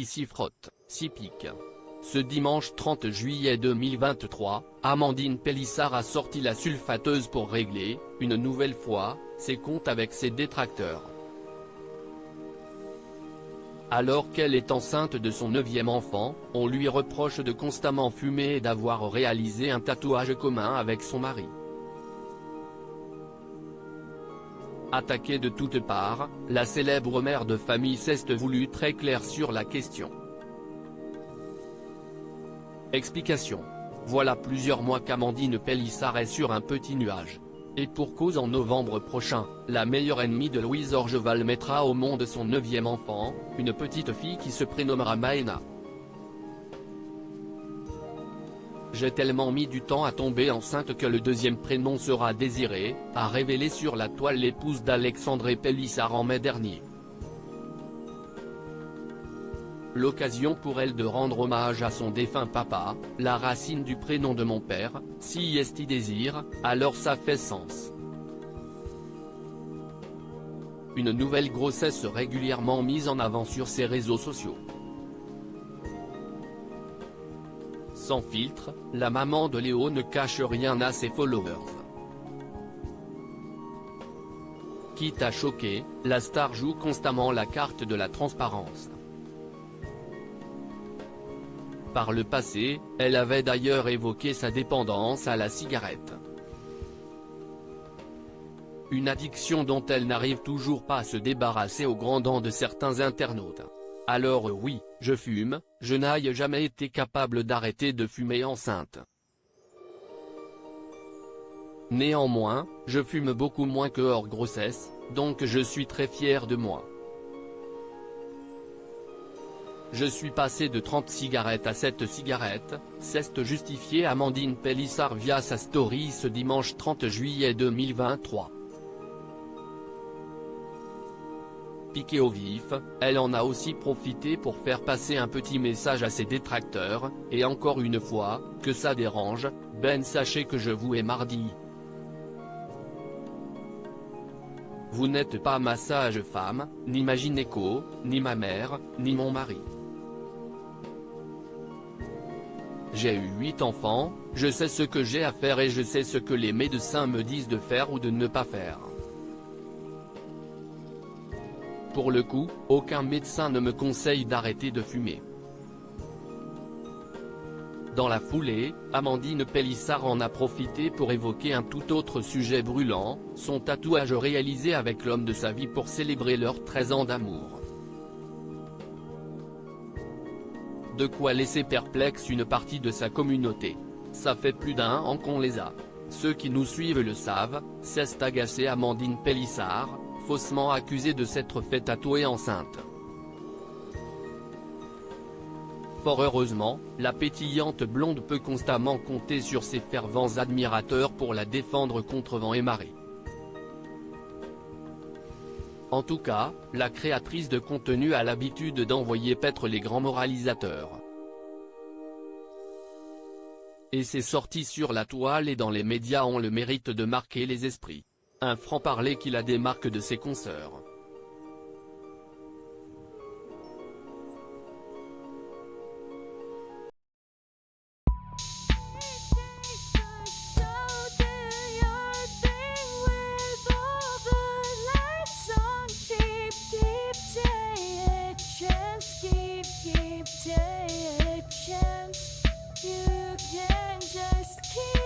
qui s'y frottent, s'y piquent. Ce dimanche 30 juillet 2023, Amandine Pélissard a sorti la sulfateuse pour régler, une nouvelle fois, ses comptes avec ses détracteurs. Alors qu'elle est enceinte de son 9e enfant, on lui reproche de constamment fumer et d'avoir réalisé un tatouage commun avec son mari. Attaquée de toutes parts, la célèbre mère de famille s'est voulue très claire sur la question. Explication. Voilà plusieurs mois qu'Amandine Pélissard est sur un petit nuage. Et pour cause, en novembre prochain, la meilleure ennemie de Louise Orgeval mettra au monde son 9e enfant, une petite fille qui se prénommera Maëna. J'ai tellement mis du temps à tomber enceinte que le 2e prénom sera Désiré, a révélé sur la toile l'épouse d'Alexandre Pélissard en mai dernier. L'occasion pour elle de rendre hommage à son défunt papa, la racine du prénom de mon père, si est désir, alors ça fait sens. Une nouvelle grossesse régulièrement mise en avant sur ses réseaux sociaux. Sans filtre, la maman de Léo ne cache rien à ses followers. Quitte à choquer, la star joue constamment la carte de la transparence. Par le passé, elle avait d'ailleurs évoqué sa dépendance à la cigarette. Une addiction dont elle n'arrive toujours pas à se débarrasser au grand dam de certains internautes. Alors oui, je fume, je n'ai jamais été capable d'arrêter de fumer enceinte. Néanmoins, je fume beaucoup moins que hors grossesse, donc je suis très fier de moi. Je suis passé de 30 cigarettes à 7 cigarettes, s'est justifié Amandine Pélissard via sa story ce dimanche 30 juillet 2023. Piquée au vif, elle en a aussi profité pour faire passer un petit message à ses détracteurs, et encore une fois, que ça dérange, ben sachez que je vous ai mardi. Vous n'êtes pas ma sage-femme, ni ma gynéco, ni ma mère, ni mon mari. J'ai eu 8 enfants, je sais ce que j'ai à faire et je sais ce que les médecins me disent de faire ou de ne pas faire. Pour le coup, aucun médecin ne me conseille d'arrêter de fumer. Dans la foulée, Amandine Pélissard en a profité pour évoquer un tout autre sujet brûlant, son tatouage réalisé avec l'homme de sa vie pour célébrer leurs 13 ans d'amour. De quoi laisser perplexe une partie de sa communauté. Ça fait plus d'1 an qu'on les a. Ceux qui nous suivent le savent, s'est agacée Amandine Pélissard, faussement accusée de s'être fait tatouer enceinte. Fort heureusement, la pétillante blonde peut constamment compter sur ses fervents admirateurs pour la défendre contre vent et marée. En tout cas, la créatrice de contenu a l'habitude d'envoyer paître les grands moralisateurs. Et ses sorties sur la toile et dans les médias ont le mérite de marquer les esprits. Un franc-parler qui la démarque de ses consoeurs. You can just keep